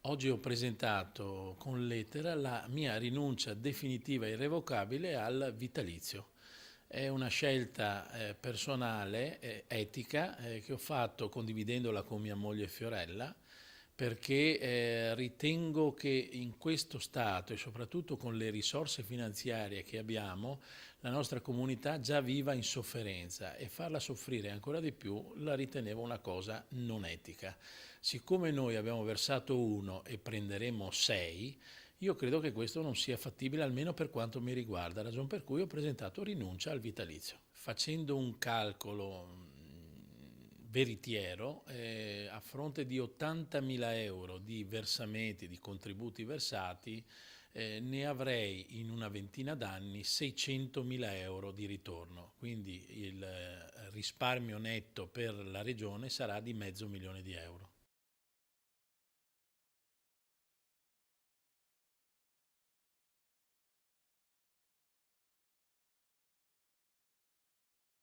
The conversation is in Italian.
Oggi ho presentato con lettera la mia rinuncia definitiva e irrevocabile al vitalizio. È una scelta personale, etica, che ho fatto condividendola con mia moglie Fiorella, perché ritengo che in questo stato e soprattutto con le risorse finanziarie che abbiamo, la nostra comunità già viva in sofferenza e farla soffrire ancora di più la ritenevo una cosa non etica. Siccome noi abbiamo versato 1 e prenderemo 6, io credo che questo non sia fattibile, almeno per quanto mi riguarda, ragion per cui ho presentato rinuncia al vitalizio. Facendo un calcolo veritiero, a fronte di 80.000 euro di versamenti, di contributi versati, ne avrei in una ventina d'anni 600.000 euro di ritorno, quindi il risparmio netto per la regione sarà di mezzo milione di euro.